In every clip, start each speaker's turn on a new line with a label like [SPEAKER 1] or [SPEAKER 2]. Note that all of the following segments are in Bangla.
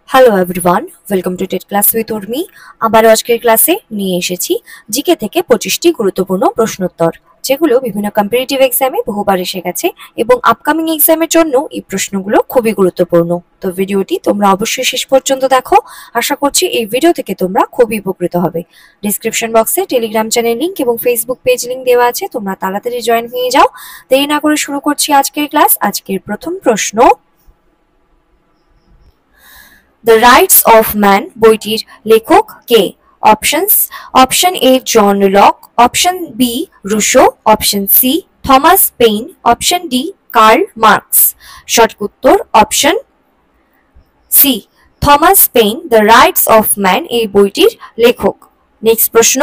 [SPEAKER 1] Hello everyone, welcome to TET class with Urmi. আবারও আজকের ক্লাসে নিয়ে এসেছি জিকে থেকে 25টি গুরুত্বপূর্ণ প্রশ্নোত্তর, যেগুলো বিভিন্ন কম্পিটিটিভ এক্সামে বহুবার এসে গেছে এবং আপকামিং এক্সামের জন্য এই প্রশ্নগুলো খুবই গুরুত্বপূর্ণ। তো ভিডিওটি তোমরা অবশ্যই শেষ পর্যন্ত দেখো। আশা করছি এই ভিডিও থেকে তোমরা খুবই উপকৃত হবে। ডিসক্রিপশন বক্সে টেলিগ্রাম চ্যানেল লিংক এবং ফেসবুক পেজ লিংক দেওয়া আছে, তোমরা তাড়াতাড়ি জয়েন হয়ে যাও। দেরি না করে শুরু করছি আজকের ক্লাস। আজকের প্রথম প্রশ্ন, দ্য রাইটস অফ ম্যান বইটির লেখক কে? Options: option A John Locke, option B Rousseau, option C Thomas Paine, option D Karl Marx. সঠিক উত্তর option C, Thomas Paine the rights of man এই বইটির লেখক। নেক্সট প্রশ্ন,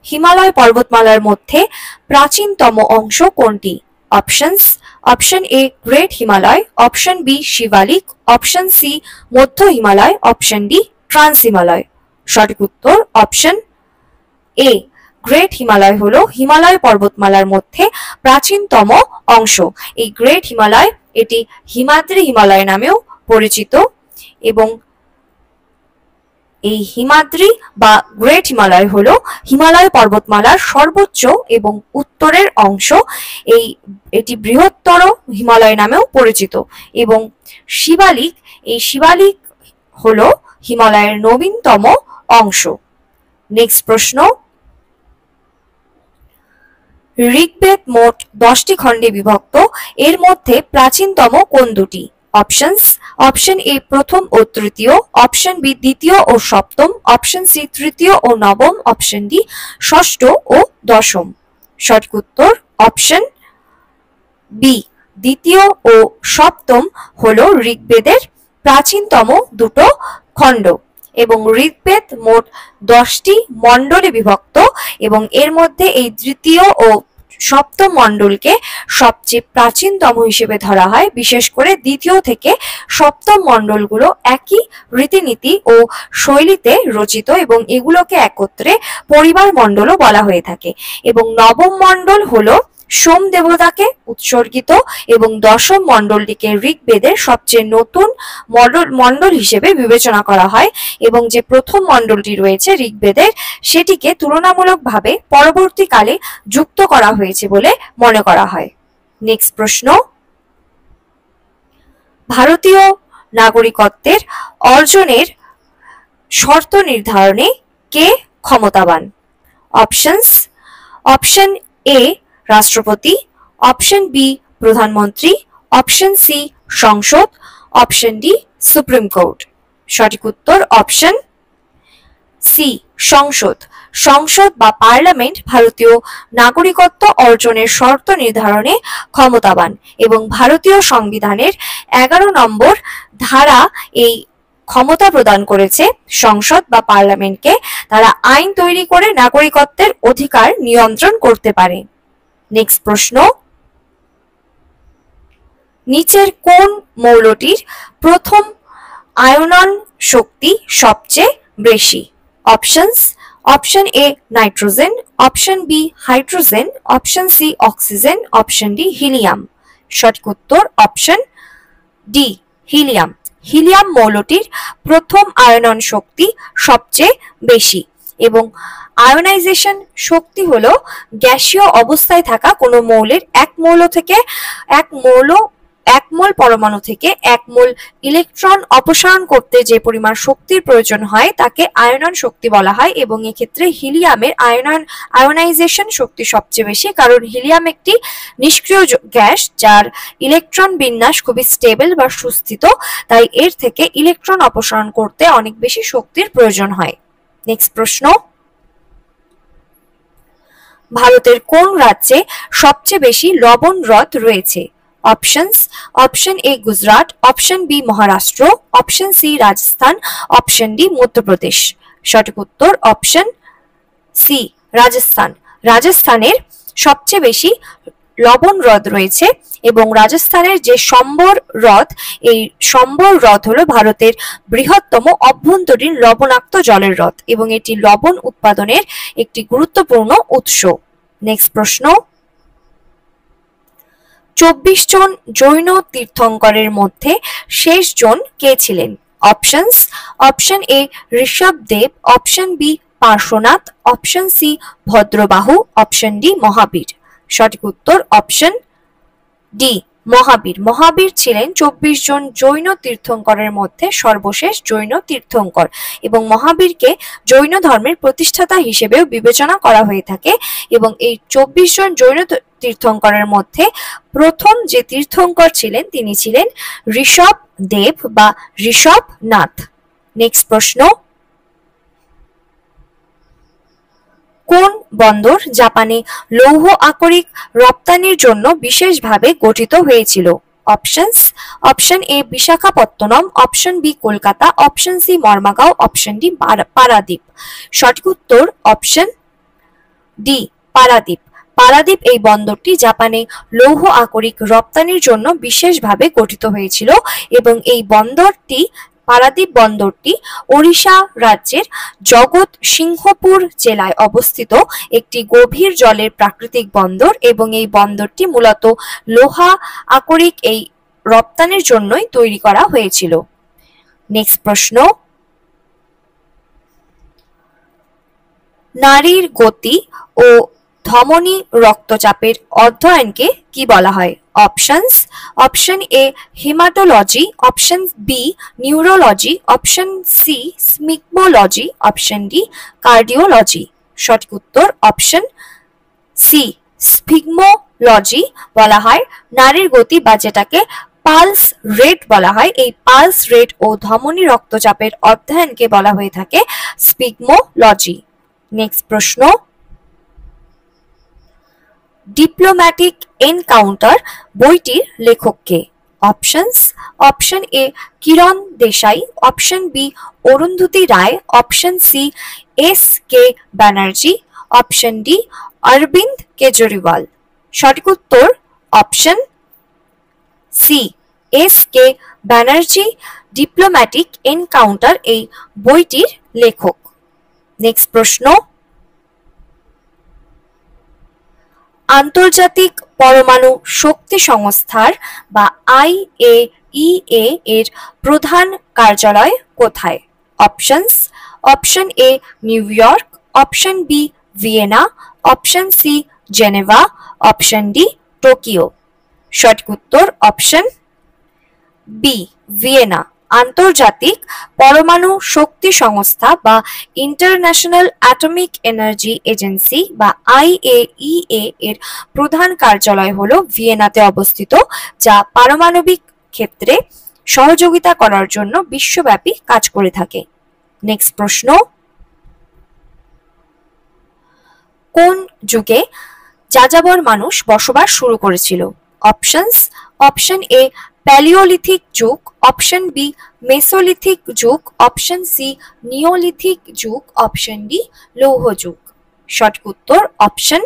[SPEAKER 1] হিমালয় পর্বতমালার মধ্যে প্রাচীনতম অংশ কোনটি? Options: option A great Himalaya, option B Shivalik, option C মধ্য Himalaya, option D trans Himalaya. সঠিক উত্তর অপশন এ, গ্রেট হিমালয় হলো হিমালয় পর্বতমালার মধ্যে প্রাচীনতম অংশ। এই গ্রেট হিমালয়, এটি হিমাদ্রি হিমালয় নামেও পরিচিত এবং এই হিমাদ্রি বা গ্রেট হিমালয় হলো হিমালয় পর্বতমালার সর্বোচ্চ এবং উত্তরের অংশ। এটি বৃহত্তর হিমালয় নামেও পরিচিত। এবং শিবালিক, এই শিবালিক হলো হিমালয়ের নবীনতম অংশ। নেক্সট প্রশ্ন, ঋগ্বেদ মোট 10টি খণ্ডে বিভক্ত, এর মধ্যে প্রাচীনতম কোন দুটি? অপশনস: অপশন এ প্রথম ও তৃতীয়, অপশন বি দ্বিতীয় ও সপ্তম, অপশন সি তৃতীয় ও নবম, অপশন ডি ষষ্ঠ ও দশম। সঠিক উত্তর অপশন বি, দ্বিতীয় ও সপ্তম হলো ঋগ্বেদের প্রাচীনতম দুটো খণ্ড। এবং ঋগ্বেদ মোট 10টি মণ্ডলে বিভক্ত এবং এর মধ্যে এই তৃতীয় ও সপ্তম মণ্ডলকে সবচেয়ে প্রাচীনতম হিসেবে ধরা হয়। বিশেষ করে দ্বিতীয় থেকে সপ্তম মণ্ডলগুলো একই রীতিনীতি ও শৈলীতে রচিত এবং এগুলোকে একত্রে পরিবার মণ্ডলও বলা হয়ে থাকে। এবং নবম মণ্ডল হলো সোম দেবতাকে উৎসর্গিত এবং দশম মণ্ডলটিকে ঋগ্বেদের সবচেয়ে নতুন মণ্ডল হিসেবে বিবেচনা করা হয়। এবং যে প্রথম মণ্ডলটি রয়েছে ঋগ্বেদের, সেটিকে তুলনামূলকভাবে পরবর্তীকালে যুক্ত করা হয়েছে বলে মনে করা হয়। নেক্সট প্রশ্ন, ভারতীয় নাগরিকত্বের অর্জনের শর্ত নির্ধারণে কে ক্ষমতাবান? অপশনস: অপশন এ রাষ্ট্রপতি, অপশন বি প্রধানমন্ত্রী, অপশন সি সংসদ, অপশন ডি সুপ্রিম কোর্ট। সঠিক উত্তর অপশন সি, সংসদ। সংসদ বা পার্লামেন্ট ভারতীয় নাগরিকত্ব অর্জনের শর্ত নির্ধারণে ক্ষমতাবান এবং ভারতীয় সংবিধানের 11 নম্বর ধারা এই ক্ষমতা প্রদান করেছে সংসদ বা পার্লামেন্টকে। তারা আইন তৈরি করে নাগরিকত্বের অধিকার নিয়ন্ত্রণ করতে পারে। নেক্সট প্রশ্ন, নিচের কোন মৌলটির প্রথম আয়নন শক্তি সবচেয়ে বেশি? Options: option A nitrogen, option B hydrogen, option C oxygen, option D helium. সঠিক উত্তর অপশন ডি হিলিয়াম। হিলিয়াম মৌলটির প্রথম আয়নন শক্তি সবচেয়ে বেশি। এবং আয়নাইজেশন শক্তি হলো গ্যাসীয় অবস্থায় থাকা কোনো মৌলের এক মোল পরমাণু থেকে 1 মোল ইলেকট্রন অপসারণ করতে যে পরিমাণ শক্তির প্রয়োজন হয় তাকে আয়নন শক্তি বলা হয়। এবং এক্ষেত্রে হিলিয়ামের আয়নাইজেশন শক্তি সবচেয়ে বেশি, কারণ হিলিয়াম একটি নিষ্ক্রিয় গ্যাস যার ইলেকট্রন বিন্যাস খুবই স্টেবল বা সুস্থিত, তাই এর থেকে ইলেকট্রন অপসারণ করতে অনেক বেশি শক্তির প্রয়োজন হয়। নেক্সট প্রশ্ন, ভারতের কোন রাজ্যে সবচেয়ে বেশি লবণ হ্রদ রয়েছে? Options: option A Gujarat, option B Maharashtra, option C Rajasthan, option D Madhya Pradesh. সঠিক উত্তর অপশন সি, রাজস্থান। রাজস্থানের সবচেয়ে বেশি লবণ হ্রদ রয়েছে এবং রাজস্থানের যে সম্বর হ্রদ, এই সম্বর হ্রদ হলো ভারতের বৃহত্তম অভ্যন্তরীণ লবণাক্ত জলের হ্রদ এবং এটি লবণ উৎপাদনের একটি গুরুত্বপূর্ণ উৎস। নেক্সট প্রশ্ন, 24 জন জৈন তীর্থঙ্করের মধ্যে শেষ জন কে ছিলেন? Options: option A Rishabhdev, option B Parshvanath, option C Bhadrabahu, option D Mahavir. সঠিক উত্তর অপশন ডি মহাবীর। মহাবীর ছিলেন 24 জন জৈন তীর্থঙ্করের মধ্যে সর্বশেষ জৈন তীর্থঙ্কর এবং মহাবীরকে জৈন ধর্মের প্রতিষ্ঠাতা হিসেবেও বিবেচনা করা হয়ে থাকে এবং এই 24 জন জৈন তীর্থঙ্করের মধ্যে প্রথম যে তীর্থঙ্কর ছিলেন তিনি ছিলেন ঋষভদেব বা ঋষভনাথ। নেক্সট প্রশ্ন, কোন বন্দর জাপানে লৌহ আকরিক রপ্তানির জন্য বিশেষভাবে গঠিত হয়েছিল? Options: option A Visakhapatnam, option B Kolkata, option C Mormugao, option D Paradip. সঠিক উত্তর অপশন ডি পারাদ্বীপ। পারাদ্বীপ এই বন্দরটি জাপানে লৌহ আকরিক রপ্তানির জন্য বিশেষভাবে গঠিত হয়েছিল এবং এই বন্দরটি পারাদ্বীপ বন্দরটি ওড়িশা রাজ্যের জগৎসিংহপুর জেলায় অবস্থিত একটি গভীর জলের প্রাকৃতিক বন্দর এবং এই বন্দরটি মূলত লোহা আকরিক এই রপ্তানির জন্যই তৈরি করা হয়েছিল। নেক্সট প্রশ্ন, নারীর গতি ও ধমনী রক্তচাপের অধ্যয়নকে কি বলা হয়? Options: option A haematology, option B neurology, option C sphygmology, option D cardiology. সঠিক উত্তর অপশন সি স্পিগমোলজি বলা হয় নারীর গতি বা যেটাকে পালস রেট বলা হয়, এই পালস রেট ও ধমনী রক্তচাপের অধ্যয়নকে বলা হয়ে থাকে স্পিগমোলজি। নেক্সট প্রশ্ন, ডিপ্লোম্যাটিক এনকাউন্টার বইটির লেখক কে? Options: option A Kiran Desai, option B Arundhati Roy, option C S K Banerjee, option D Arvind Kejriwal. সঠিক উত্তর option C S K Banerjee diplomatic encounter এই বইটির লেখক। নেক্সট প্রশ্ন, আন্তর্জাতিক পরমাণু শক্তি সংস্থার বা IAEA এর প্রধান কার্যালয় কোথায়? Options: option A New York, option B Vienna, option C Geneva, option D Tokyo. সঠিক উত্তর অপশন বি ভিয়েনা। আন্তর্জাতিক পরমাণু শক্তি সংস্থা বা ইন্টারন্যাশনাল অ্যাটমিক এনার্জি এজেন্সি বা IAEA এর প্রধান কার্যালয় হলো ভিয়েনাতে অবস্থিত, যা পারমাণবিক ক্ষেত্রে সহযোগিতা করার জন্য বিশ্বব্যাপী কাজ করে থাকে। নেক্সট প্রশ্ন, কোন যুগে যাযাবর মানুষ বসবাস শুরু করেছিল? অপশনস: অপশন এ প্যালিওলিথিক যুগ, অপশন বি মেসোলিথিক যুগ, অপশন সি নিওলিথিক যুগ, অপশন ডি লৌহ যুগ। সঠিক উত্তর অপশন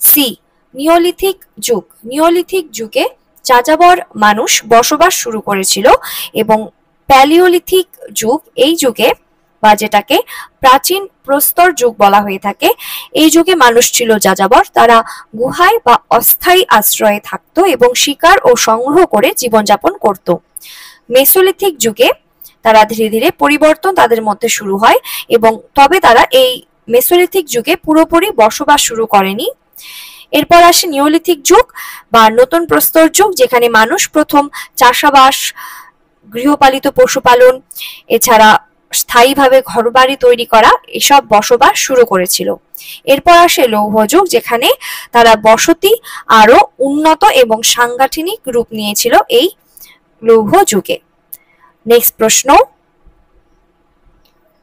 [SPEAKER 1] সি নিওলিথিক যুগ। নিওলিথিক যুগে যাযাবর মানুষ বসবাস শুরু করেছিল এবং প্যালিওলিথিক যুগ এই যুগে বা যেটাকে প্রাচীন প্রস্তর যুগ বলা হয়ে থাকে, এই যুগে মানুষ ছিল যাযাবর। তারা গুহায় বা অস্থায়ী আশ্রয়ে থাকতো এবং শিকার ও সংগ্রহ করে জীবনযাপন করত। মেসোলিথিক যুগে তারা ধীরে ধীরে পরিবর্তন তাদের মধ্যে শুরু হয় এবং তবে তারা এই মেসোলিথিক যুগে পুরোপুরি বসবাস শুরু করেনি। এরপর আসে নিওলিথিক যুগ বা নতুন প্রস্তর যুগ, যেখানে মানুষ প্রথম চাষাবাস, গৃহপালিত পশুপালন, এছাড়া স্থায়ীভাবে ঘরবাড়ি তৈরি করা এসব বসবাস শুরু করেছিল। এরপর আসে লৌহ যুগ, যেখানে তারা বসতি আরো উন্নত এবং সাংগঠনিক রূপ নিয়েছিল এই লৌহ যুগে। নেক্সট প্রশ্ন,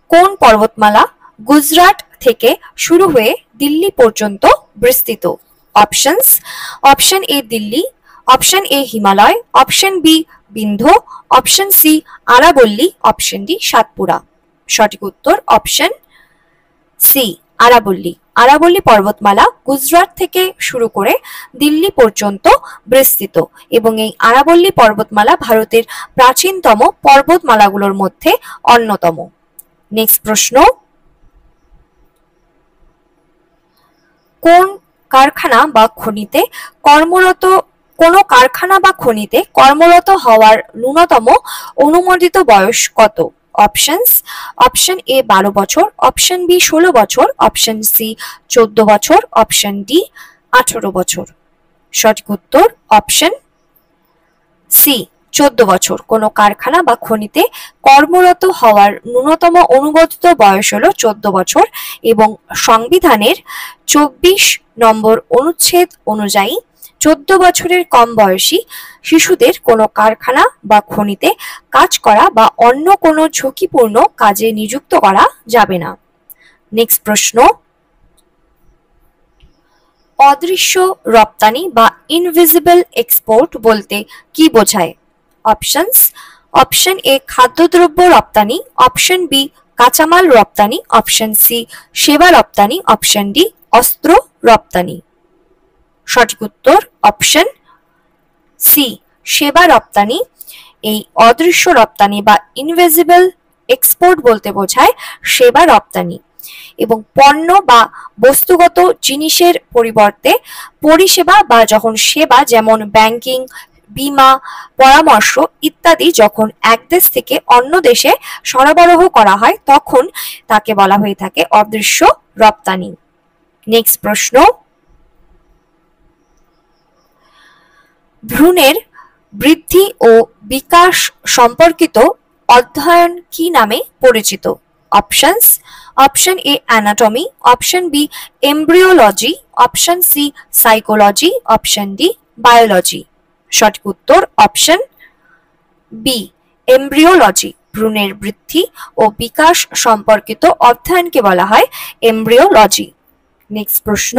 [SPEAKER 1] কোন পর্বতমালা গুজরাট থেকে শুরু হয়ে দিল্লি পর্যন্ত বিস্তৃত? Options: option A Delhi, option A Himalaya, option B Vindhya, option C আরাবল্লী, অপশন ডি সাতপুরা। সঠিক উত্তর অপশন সি আরাবল্লী। আরাবল্লী পর্বতমালা গুজরাট থেকে শুরু করে দিল্লি পর্যন্ত বিস্তৃত এবং এই আরাবল্লী পর্বতমালা ভারতের প্রাচীনতম পর্বতমালাগুলোর মধ্যে অন্যতম। নেক্সট প্রশ্ন, কোন কারখানা বা খনিতে কর্মরত কোনো কারখানা বা খনিতে কর্মরত হওয়ার ন্যূনতম অনুমোদিত বয়স কত? অপশনস: অপশন এ 12 বছর, অপশন বি 16 বছর, অপশন সি 14 বছর, অপশন ডি 18 বছর। সঠিক উত্তর অপশন সি 14 বছর। কোনো কারখানা বা খনিতে কর্মরত হওয়ার ন্যূনতম অনুমোদিত বয়স হলো 14 বছর এবং সংবিধানের 24 নম্বর অনুচ্ছেদ অনুযায়ী 14 বছরের কম বয়সী শিশুদের কোনো কারখানা বা খনিতে কাজ করা বা অন্য কোনো ঝুঁকিপূর্ণ কাজে নিযুক্ত করা যাবে না। নেক্সট প্রশ্ন, অদৃশ্য রপ্তানি বা ইনভিজিবল এক্সপোর্ট বলতে কি বোঝায়? অপশনস: অপশন এ খাদ্যদ্রব্য রপ্তানি, অপশন বি কাঁচামাল রপ্তানি, অপশন সি সেবা রপ্তানি, অপশন ডি অস্ত্র রপ্তানি। সঠিক উত্তর অপশন সি সেবা রপ্তানি। এই অদৃশ্য রপ্তানি বা ইনভিজিবল এক্সপোর্ট বলতে বোঝায় সেবা রপ্তানি এবং পণ্য বা বস্তুগত জিনিসের পরিবর্তে পরিষেবা বা যখন সেবা যেমন ব্যাংকিং, বীমা, পরামর্শ ইত্যাদি যখন এক দেশ থেকে অন্য দেশে সরবরাহ করা হয় তখন তাকে বলা হয়ে থাকে অদৃশ্য রপ্তানি। নেক্সট প্রশ্ন, ভ্রূণের বৃদ্ধি ও বিকাশ সম্পর্কিত অধ্যয়ন কি নামে পরিচিত? Options: option A anatomy, option B embryology, option C psychology, option D biology. সঠিক উত্তর অপশন বি এমব্রিওলজি। ভ্রূণের বৃদ্ধি ও বিকাশ সম্পর্কিত অধ্যয়নকে বলা হয় এমব্রিওলজি। নেক্সট প্রশ্ন,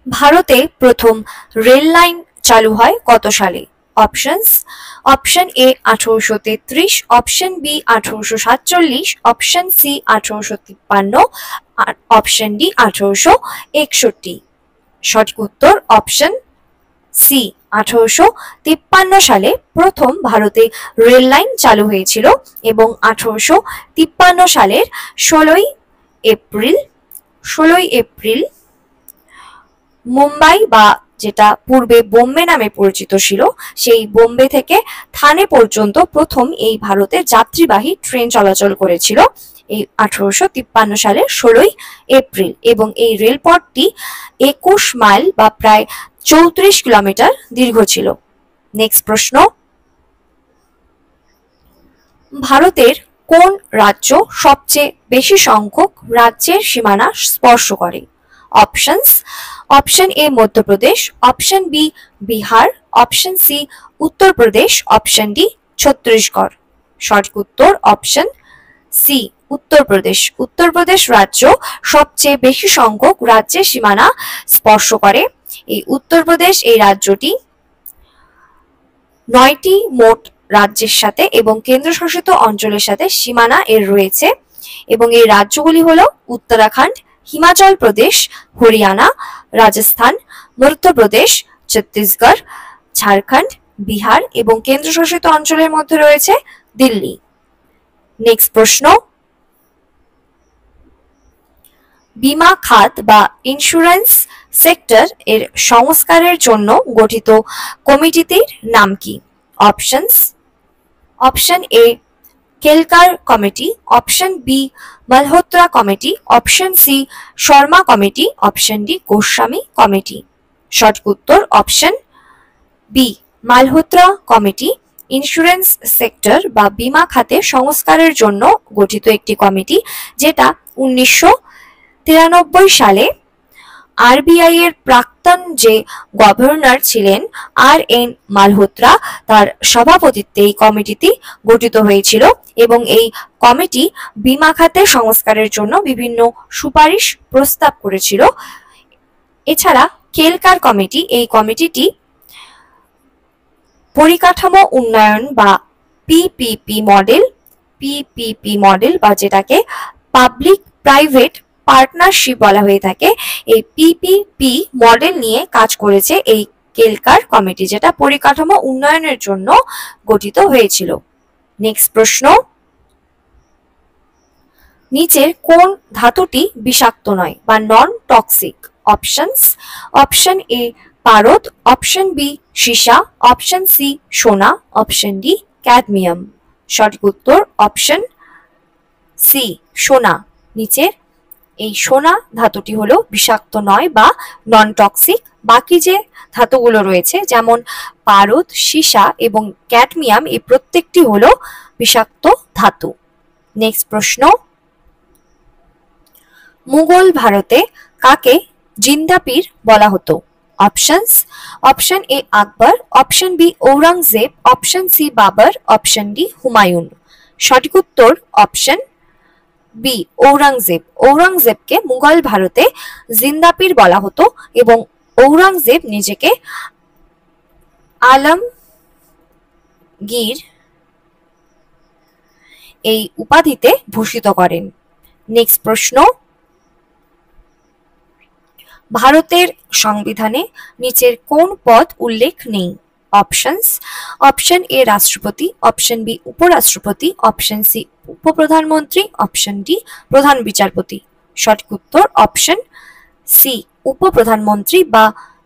[SPEAKER 1] ভারতে প্রথম রেল লাইন চালু হয় কত সালে? Options: option A 1833, option B 1847, option C 1853, option D 1861। সঠিক উত্তর অপশন সি 1853 সালে প্রথম ভারতে রেল লাইন চালু হয়েছিল এবং 1853 সালের 16 এপ্রিল মুম্বাই বা যেটা পূর্বে বোম্বে নামে পরিচিত ছিল সেই বোম্বে থেকে থানে পর্যন্ত প্রথম এই ভারতে যাত্রীবাহী ট্রেন চলাচল করেছিল এই 1853 সালের 16 এপ্রিল এবং এই রেলপথটি 21 মাইল বা প্রায় 34 কিলোমিটার দীর্ঘ ছিল। নেক্সট প্রশ্ন, ভারতের কোন রাজ্য সবচেয়ে বেশি সংখ্যক রাজ্যের সীমানা স্পর্শ করে? Options: option A Madhya Pradesh, option B Bihar, option C Uttar Pradesh, option D Chhattisgarh. সঠিক উত্তর অপশন সি উত্তরপ্রদেশ। উত্তরপ্রদেশ রাজ্য সবচেয়ে বেশি সংখ্যক রাজ্যের সীমানা স্পর্শ করে। এই উত্তরপ্রদেশ এই রাজ্যটি 9টি মোট রাজ্যের সাথে এবং কেন্দ্রশাসিত অঞ্চলের সাথে সীমানা এর রয়েছে এবং এই রাজ্যগুলি হলো উত্তরাখণ্ড, হিমাচল প্রদেশ, হরিয়ানা, রাজস্থান, মধ্যপ্রদেশ, ছত্তিশগড়, ঝাড়খণ্ড, বিহার এবং কেন্দ্রশাসিত অঞ্চলের মধ্যে রয়েছে দিল্লি। নেক্সট প্রশ্ন, বীমা খাত বা ইন্স্যুরেন্স সেক্টর এর সংস্কারের জন্য গঠিত কমিটিটির নাম কি? Options: option A Kelkar committee, option B Malhotra committee, option C Sharma committee, option D Goswami committee. সঠিক উত্তর option B Malhotra committee insurance sector বা বীমা খাতে সংস্কারের জন্য গঠিত একটি কমিটি যেটা 1993 সালে আরবিআই এর প্রাক্তন যে গভর্নর ছিলেন আর.এন. মালহোত্রা তার সভাপতিত্বে এই কমিটিটি গঠিত হয়েছিল এবং এই কমিটি বীমা খাতে সংস্কারের জন্য বিভিন্ন সুপারিশ প্রস্তাব করেছিল। এছাড়া কেলকার কমিটি এই কমিটিটি পরিকাঠামো উন্নয়ন বা পিপিপি মডেল বা যেটাকে পাবলিক প্রাইভেট পার্টনারশিপ বলা হয়ে থাকে, এই পিপিপি মডেল নিয়ে কাজ করেছে এই কেলকার কমিটি যেটা পরিকাঠামো উন্নয়নের জন্য গঠিত হয়েছিল। নেক্সট প্রশ্ন, নিচের কোন ধাতুটি বিষাক্ত নয় বা নন টক্সিক? অপশনস: অপশন এ পারদ, অপশন বি সীসা, অপশন সি সোনা, অপশন ডি ক্যাডমিয়াম। সঠিক উত্তর অপশন সি সোনা। নিচের এই সোনা ধাতুটি হলো বিষাক্ত নয় বা নন টক্সিক। বাকি যে ধাতুগুলো রয়েছে যেমন পারদ, সীসা এবং ক্যাডমিয়াম এই প্রত্যেকটি হলো বিষাক্ত ধাতু। নেক্সট প্রশ্ন, মুঘল ভারতে কাকে জিন্দা পীর বলা হতো? Options, option A Akbar, option B Aurangzeb, option C Babur, option D Humayun. সঠিক উত্তর অপশন বি ঔরঙ্গজেব। ঔরঙ্গজেবকে মুঘল ভারতে জিন্দা পীর বলা হতো এবং ঔরঙ্গজেব নিজেকে আলমগীর এই উপাধিতে ভূষিত করেন। নেক্সট প্রশ্ন, ভারতের সংবিধানে নিচের কোন পদ উল্লেখ নেই? অপশনস, অপশন এ রাষ্ট্রপতি, অপশন বি উপরাষ্ট্রপতি, অপশন সি উপপ্রধানমন্ত্রী, অপশন ডি প্রধান বিচারপতি। সঠিক উত্তর অপশন সি উপপ্রধানমন্ত্রী বা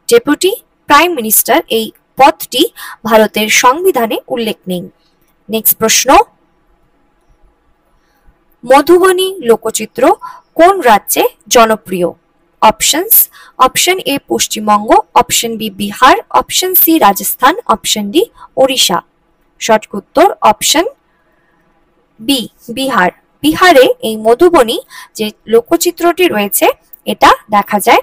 [SPEAKER 1] ডেপুটি প্রাইম মিনিস্টার এই পদটি ভারতের সংবিধানে উল্লেখ নেই। নেক্সট প্রশ্ন, মধুবনী লোকচিত্র কোন রাজ্যে জনপ্রিয়? Options, option A Paschimbanga, option B Bihar, option C Rajasthan, option D Odisha. সঠিক উত্তর অপশন বি বিহার। বিহারে এই মধুবনী যে লোকচিত্রটি রয়েছে এটা দেখা যায়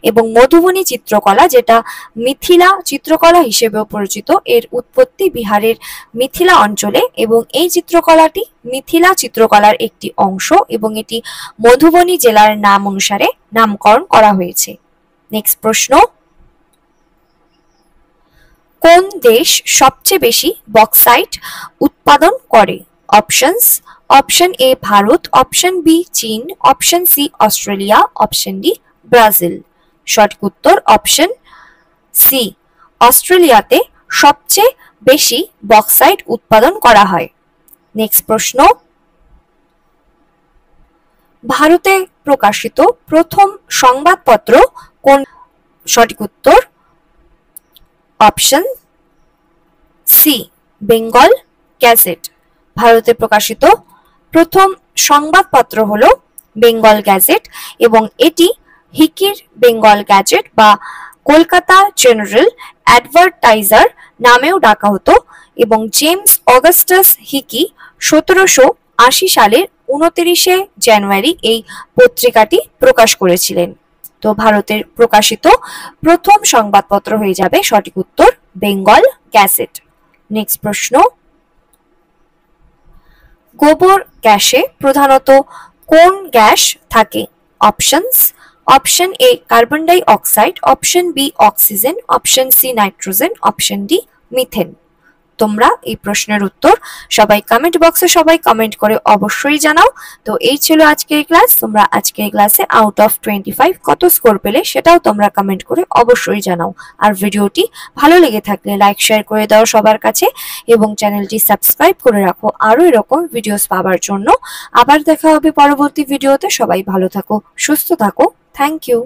[SPEAKER 1] এবং মধুবনী চিত্রকলা যেটা মিথিলা চিত্রকলা হিসেবেও পরিচিত, এর উৎপত্তি বিহারের মিথিলা অঞ্চলে এবং এই চিত্রকলাটি মিথিলা চিত্রকলার একটি অংশ এবং এটি মধুবনী জেলার নাম অনুসারে নামকরণ করা হয়েছে। নেক্সট প্রশ্ন, কোন দেশ সবচেয়ে বেশি বক্সাইট উৎপাদন করে? Options, option A Bharat, option B চীন, option C Australia, option D Brazil. সঠিক উত্তর অপশন সি অস্ট্রেলিয়াতে সবচেয়ে বেশি বক্সাইট উৎপাদন করা হয়। নেক্সট প্রশ্ন, ভারতে প্রকাশিত প্রথম সংবাদপত্র কোন? সঠিক উত্তর অপশন সি বেঙ্গল গ্যাজেট। ভারতে প্রকাশিত প্রথম সংবাদপত্র হলো বেঙ্গল গ্যাজেট এবং এটি হিকির বেঙ্গল গ্যাজেট বা কলকাতা জেনারেল অ্যাডভার্টাইজার নামেও ডাকা হতো এবং জেমস অগাস্টাস হিকি 1780 সালের 29শে জানুয়ারি এই পত্রিকাটি প্রকাশ করেছিলেন। তো ভারতের প্রকাশিত প্রথম সংবাদপত্র হয়ে যাবে সঠিক উত্তর বেঙ্গল গ্যাজেট। নেক্সট প্রশ্ন, গোবর গ্যাসে প্রধানত কোন গ্যাস থাকে? অপশনস, অপশন এ carbon die oxide, option B oxygen, option C nitrogen, option D methane. তোমরা এই প্রশ্নের উত্তর সবাই কমেন্ট বক্সে সবাই কমেন্ট করে অবশ্যই জানাও। তো এই ছিল আজকের ক্লাস। তোমরা আজকের ক্লাসে আউট অফ 25 কত স্কোর পেলে সেটাও তোমরা কমেন্ট করে অবশ্যই জানাও। আর ভিডিওটি ভালো লেগে থাকলে লাইক শেয়ার করে দাও সবার কাছে এবং চ্যানেলটি সাবস্ক্রাইব করে রাখো আরো এরকম ভিডিওস পাওয়ার জন্য। আবার দেখা হবে পরবর্তী ভিডিওতে। সবাই ভালো থাকো, সুস্থ থাকো। Thank you.